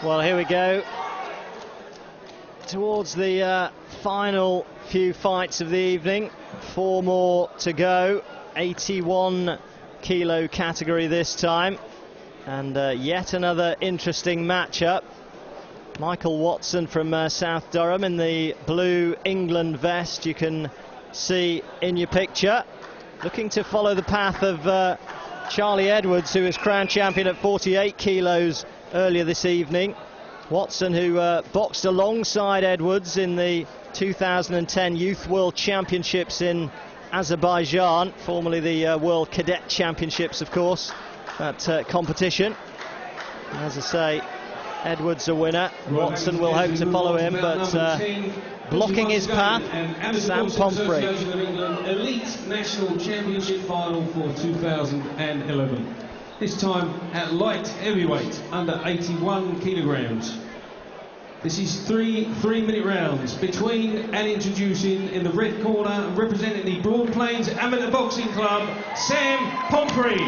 Well, here we go towards the final few fights of the evening. 4 more to go. 81 kilo category this time, and yet another interesting matchup. Michael Watson from South Durham in the blue England vest, you can see in your picture, looking to follow the path of Charlie Edwards, who was crowned champion at 48 kilos earlier this evening. Watson, who boxed alongside Edwards in the 2010 Youth World Championships in Azerbaijan, formerly the World Cadet Championships, of course, that competition. As I say, Edwards a winner. Watson will hope to follow him, but blocking his path, Sam Pomphrey. Elite National Championship final for 2011. This time at light heavyweight, under 81 kilograms. This is three 3-minute rounds between and introducing, in the red corner, representing the Broad Plains Amateur Boxing Club, Sam Pomphrey.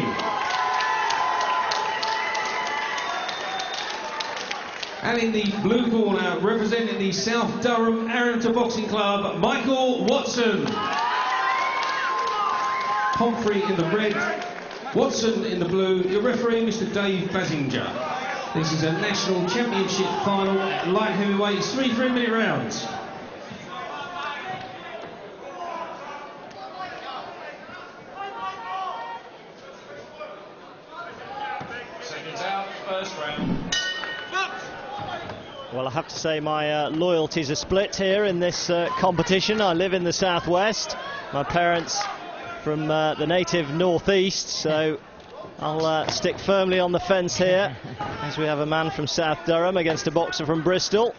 And in the blue corner, representing the South Durham Amateur Boxing Club, Michael Watson. Pomphrey in the red, Watson in the blue. Your referee, Mr. Dave Basinger. This is a national championship final at light heavyweight. It's 3 3-minute rounds. Seconds out, first round. Well, I have to say my loyalties are split here in this competition. I live in the southwest. My parents from the native northeast, so I'll stick firmly on the fence here, as we have a man from South Durham against a boxer from Bristol.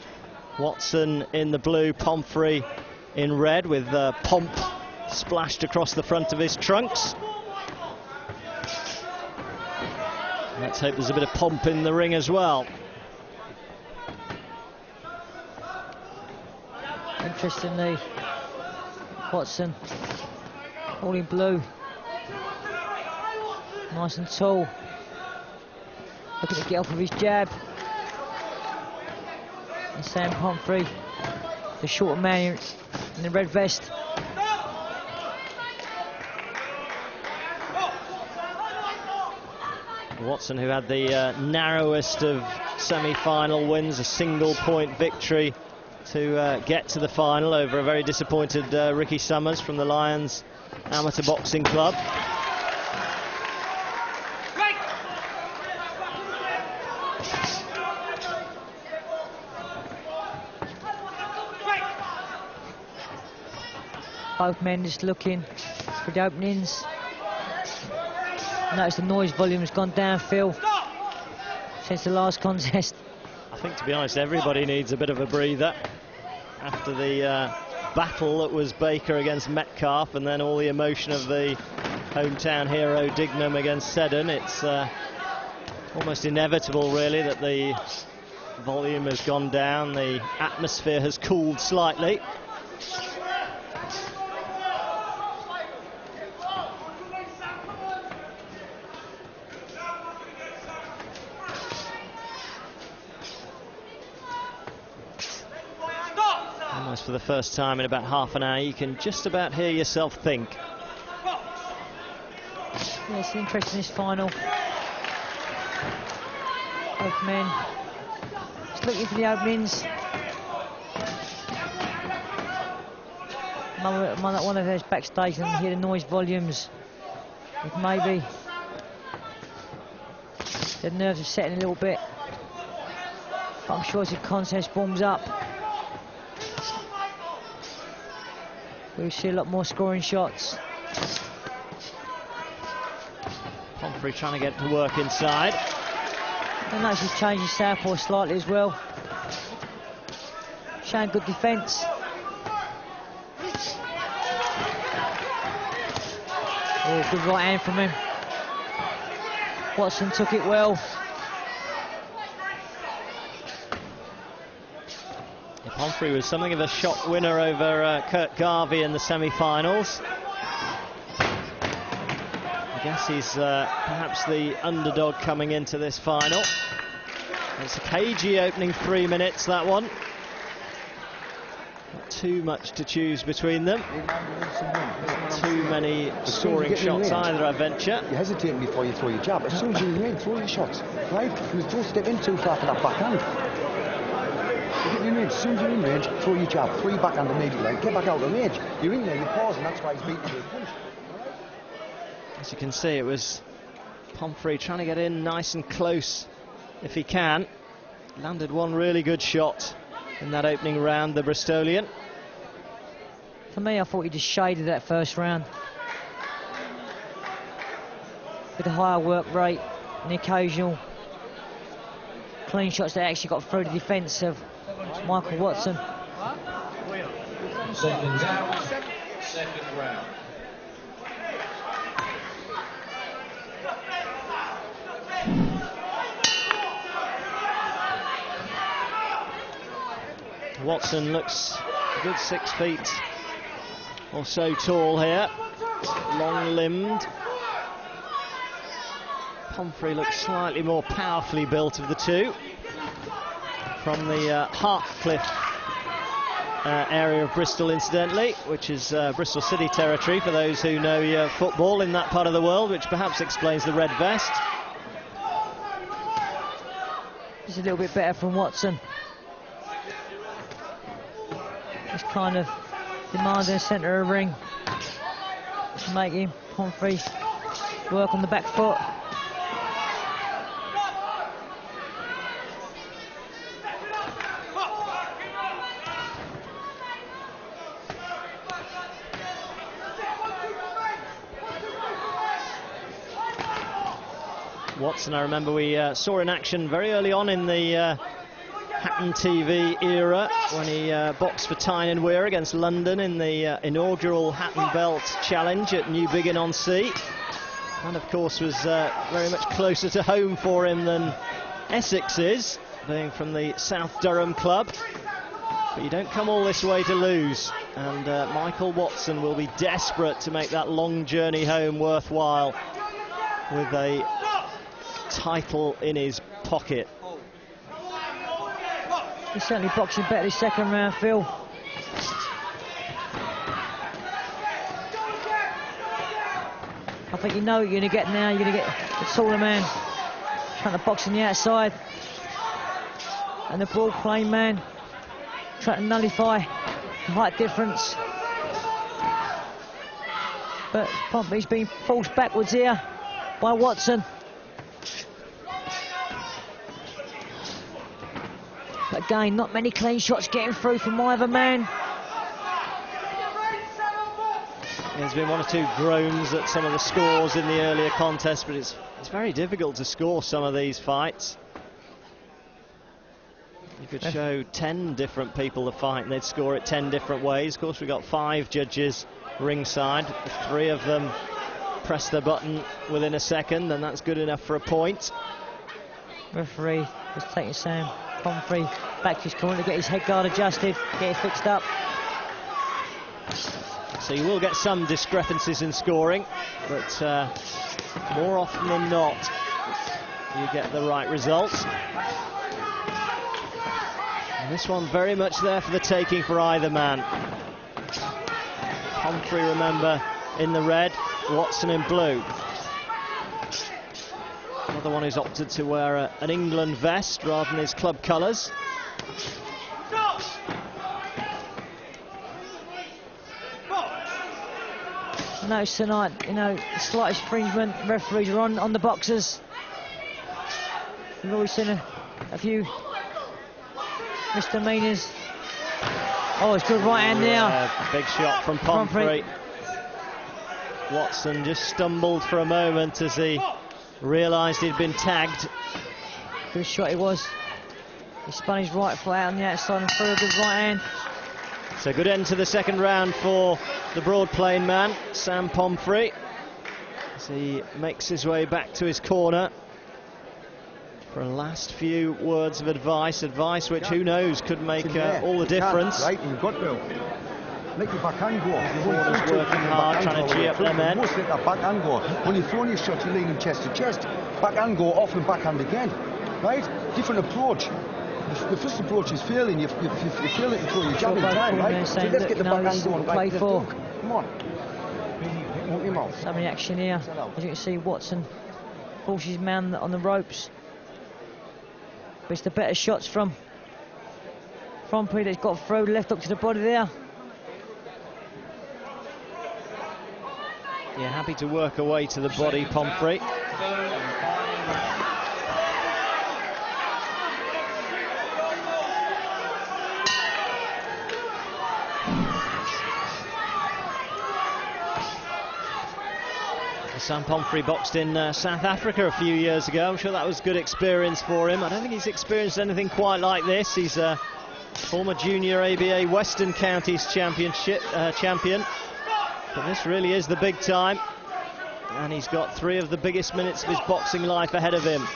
Watson in the blue, Pomphrey in red, with pomp splashed across the front of his trunks. Let's hope there's a bit of pomp in the ring as well. Interestingly, Watson all in blue, nice and tall, looking to get off of his jab. And Sam Pomphrey, the shorter man in the red vest. Watson, who had the narrowest of semi-final wins, a single-point victory to get to the final over a very disappointed Ricky Summers from the Lions Amateur Boxing Club. Both men just looking for the openings. Notice the noise volume has gone down, Phil, since the last contest. I think, to be honest, everybody needs a bit of a breather after the battle that was Baker against Metcalf, and then all the emotion of the hometown hero Dignam against Seddon. It's almost inevitable, really, that the volume has gone down, the atmosphere has cooled slightly. For the first time in about half an hour, you can just about hear yourself think. Yeah, it's interesting, this final. Both men just looking for the openings. One of those backstage and hear the noise volumes. Maybe the nerves are setting a little bit, but I'm sure as the contest warms up, we'll see a lot more scoring shots. Pomphrey trying to get to work inside. I notice he's changed his southpaw slightly as well. Showing good defence. Oh, good right hand from him. Watson took it well. Pomphrey was something of a shock winner over Kurt Garvey in the semi-finals. I guess he's perhaps the underdog coming into this final. It's a cagey opening 3 minutes, that one. Not too much to choose between them. Too many scoring shots either, I venture. You're hesitating before you throw your jab. As soon as you're in range, throw your shots. Right? You don't step in too far for that backhand. You get in range. As soon as you're in range, throw your jab. Throw your backhand immediately. Get back out of range. You're in there, you're pausing. That's why he's beating you with a punch. As you can see, it was Pomphrey trying to get in nice and close if he can. Landed one really good shot in that opening round, the Bristolian. For me, I thought he just shaded that first round. With the higher work rate and the occasional clean shots that actually got through the defence of Michael Watson. Seconds out, second round. Watson looks a good 6 feet or so tall here, long-limbed. Pomphrey looks slightly more powerfully built of the two. From the Hartcliffe area of Bristol, incidentally, which is Bristol City territory for those who know your football in that part of the world, which perhaps explains the red vest. Just a little bit better from Watson. Just kind of demanding the centre of the ring, making Pomphrey work on the back foot. Watson, I remember we saw in action very early on in the Hatton TV era when he boxed for Tyne and Wear against London in the inaugural Hatton Belt Challenge at Newbiggin-on-Sea. And of course was very much closer to home for him than Essex is, being from the South Durham club. But you don't come all this way to lose, and Michael Watson will be desperate to make that long journey home worthwhile with a title in his pocket. He's certainly boxing better this second round, Phil. I think you know what you're going to get now. You're going to get the taller man trying to box on the outside, and the broad plain man trying to nullify the height difference. But Pomphrey's been forced backwards here by Watson. But again, not many clean shots getting through from either man. There's been one or two groans at some of the scores in the earlier contests, but it's very difficult to score some of these fights. You could show 10 different people the fight and they'd score it 10 different ways. Of course, we've got 5 judges ringside. If 3 of them press the button within a second, then that's good enough for a point. Referee is taking Sam Pomphrey back to his corner to get his head guard adjusted, get it fixed up. So you will get some discrepancies in scoring, but more often than not, you get the right results. And this one very much there for the taking for either man. Pomphrey, remember, in the red, Watson in blue. Another one who's opted to wear an England vest rather than his club colours. Notice tonight, you know, the slight infringement, referees are on the boxers. We've always seen a few misdemeanors. Oh, it's good right hand there. Big shot from Pomphrey. Watson just stumbled for a moment as he realised he'd been tagged. Good shot it was. He spun his right foot out on the outside and threw a good right hand. So good end to the second round for the broad plain man, Sam Pomphrey, as he makes his way back to his corner for a last few words of advice which, who knows, could make all the difference. Right, you've got to make your backhand go. Corner's working hard, trying to gee up their men. You must let that backhand go. When you're throwing your shot, you're leaning chest to chest. Backhand go off and backhand again. right? Different approach. The first approach is failing. You fail it to throw your jab in time, right? So let's get the backhand going. Play for. Come on. Open your mouth. Some reaction here. As you can see, Watson forces his man on the ropes. But it's the better shots from Pomphrey that's got through, left hook to the body there. Yeah, happy to work away to the body, Pomphrey. Sam Pomphrey boxed in South Africa a few years ago. I'm sure that was good experience for him. I don't think he's experienced anything quite like this. He's a former junior ABA Western Counties champion. But this really is the big time. And he's got 3 of the biggest minutes of his boxing life ahead of him,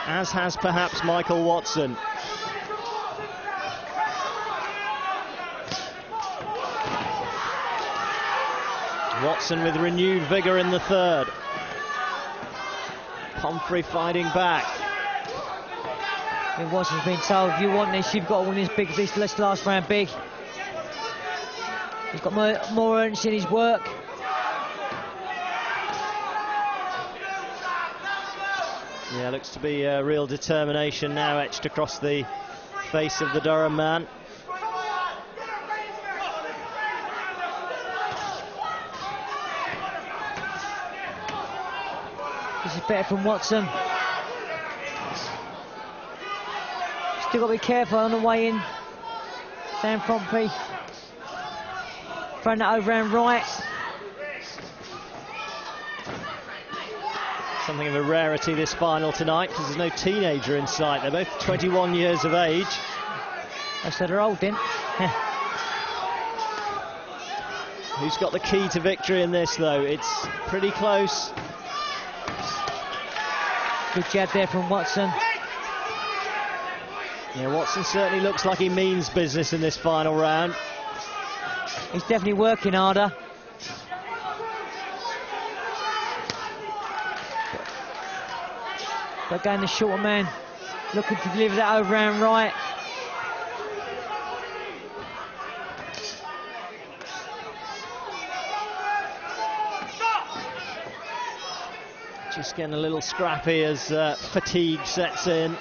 as has perhaps Michael Watson. Watson with renewed vigour in the third. Pomphrey fighting back. Watson's been told, if you want this, you've got to win this last round big. He's got more urgency in his work. Yeah, looks to be real determination now etched across the face of the Durham man. This is better from Watson. Still got to be careful on the way in. Sam Pomphrey throwing that overhand right. Something of a rarity this final tonight, because there's no teenager in sight. They're both 21 years of age. I said they're old, didn't? Who's got the key to victory in this, though? It's pretty close. Good jab there from Watson. Yeah, Watson certainly looks like he means business in this final round. He's definitely working harder. But again, the shorter man looking to deliver that overhand right. Just getting a little scrappy as fatigue sets in.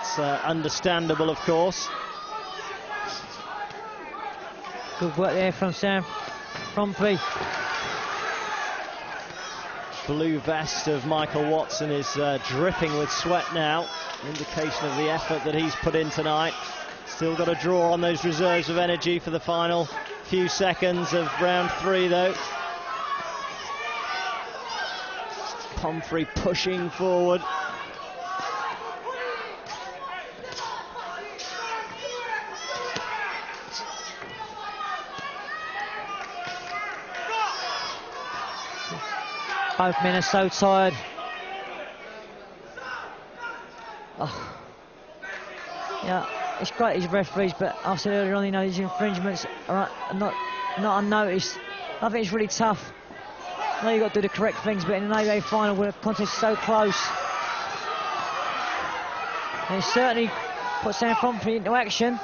It's understandable, of course. Good work there from Sam Pomphrey. Blue vest of Michael Watson is dripping with sweat now. Indication of the effort that he's put in tonight. Still got to draw on those reserves of energy for the final few seconds of round 3, though. Pomphrey pushing forward. Both men are so tired. Oh. Yeah, it's great these referees, but I said earlier on, you know, these infringements are not unnoticed. I think it's really tough. I know you've got to do the correct things, but in an ABA final where the contest is so close, and it certainly put Sam Pomphrey into action.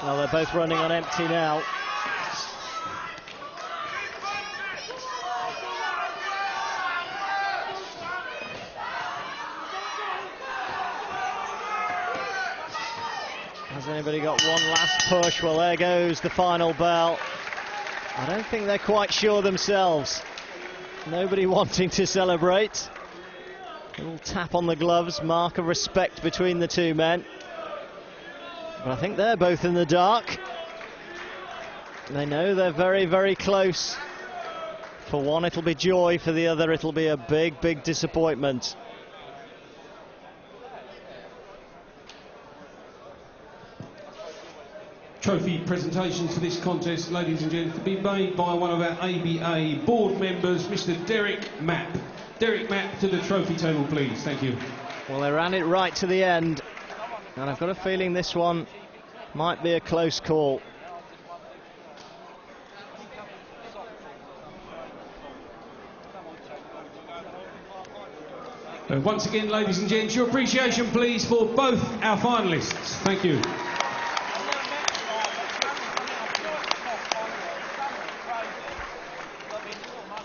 Well, they're both running on empty now. Has anybody got one last push? Well, there goes the final bell. I don't think they're quite sure themselves. Nobody wanting to celebrate. A little tap on the gloves, mark of respect between the two men. But I think they're both in the dark. They know they're very, very close. For one, it'll be joy. For the other, it'll be a big, big disappointment. Trophy presentations for this contest, ladies and gentlemen, to be made by one of our ABA board members, Mr. Derek Mapp. Derek Mapp, to the trophy table, please. Thank you. Well, they ran it right to the end, and I've got a feeling this one might be a close call. Once again, ladies and gents, your appreciation, please, for both our finalists. Thank you.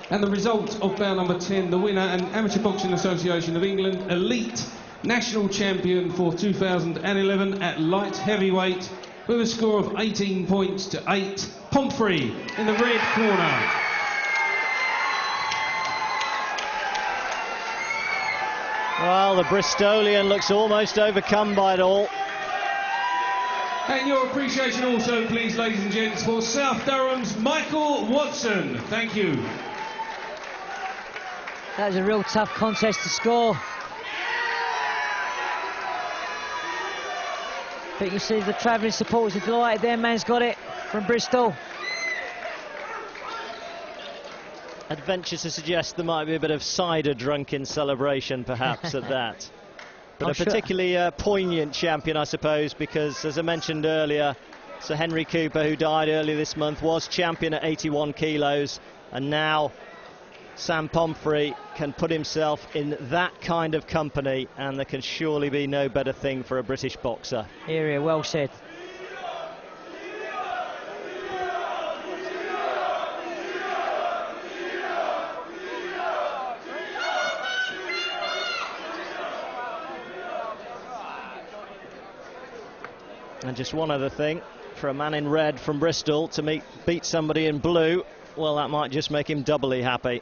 And the result of bout number 10, the winner and Amateur Boxing Association of England Elite National Champion for 2011 at light heavyweight with a score of 18 points to 8, Pomphrey in the red corner. Well, the Bristolian looks almost overcome by it all. And your appreciation also, please, ladies and gents, for South Durham's Michael Watson. Thank you. That was a real tough contest to score. But you can see the travelling supporters are delighted. Their man's got it from Bristol. I'd venture to suggest there might be a bit of cider drunken celebration, perhaps, at that. But I'm a particularly poignant champion, I suppose, because, as I mentioned earlier, Sir Henry Cooper, who died earlier this month, was champion at 81 kilos, and now Sam Pomphrey can put himself in that kind of company, and there can surely be no better thing for a British boxer. Here, well said. And just one other thing, for a man in red from Bristol to beat somebody in blue, well, that might just make him doubly happy.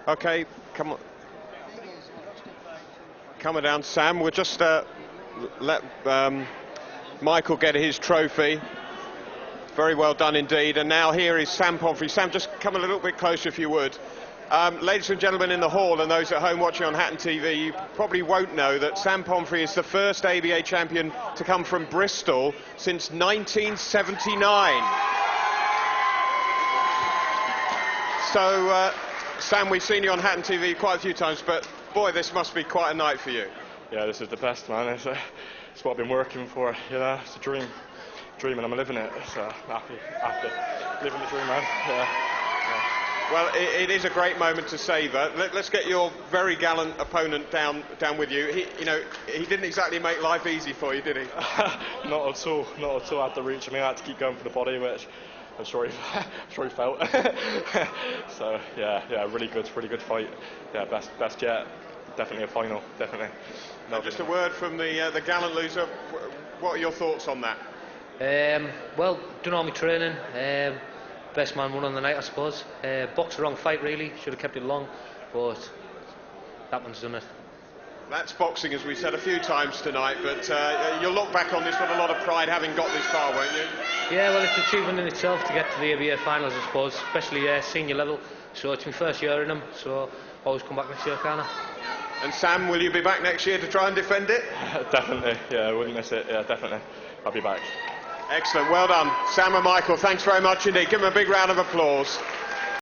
Okay, come on. Coming down, Sam. We'll just let Michael get his trophy. Very well done indeed. And now here is Sam Pomphrey. Sam, just come a little bit closer if you would. Ladies and gentlemen in the hall and those at home watching on Hatton TV, you probably won't know that Sam Pomphrey is the first ABA champion to come from Bristol since 1979. So, Sam, we've seen you on Hatton TV quite a few times, but boy, this must be quite a night for you. Yeah, this is the best, man. It's what I've been working for, you know. It's a dream, and I'm living it. So happy, living the dream, man. Yeah. Well, it is a great moment to savour. Let's get your very gallant opponent down with you. He didn't exactly make life easy for you, did he? Not at all. Not at all. I had to reach me. I had to keep going for the body, which I'm sure he felt. So yeah, really good fight. Yeah, best yet. Definitely a final. Definitely. No, just a word from the gallant loser. What are your thoughts on that? Well, done all my training. Best man won on the night, I suppose. Boxed the wrong fight, really. Should have kept it long, but that one's done it. That's boxing, as we said a few times tonight, but you'll look back on this with a lot of pride, having got this far, won't you? Yeah, well, it's an achievement in itself to get to the ABA finals, I suppose, especially senior level. So it's my first year in them, so always come back next year, can't I? And Sam, will you be back next year to try and defend it? Definitely, yeah, I wouldn't miss it. Yeah, definitely. I'll be back. Excellent, well done. Sam and Michael, thanks very much indeed. Give them a big round of applause.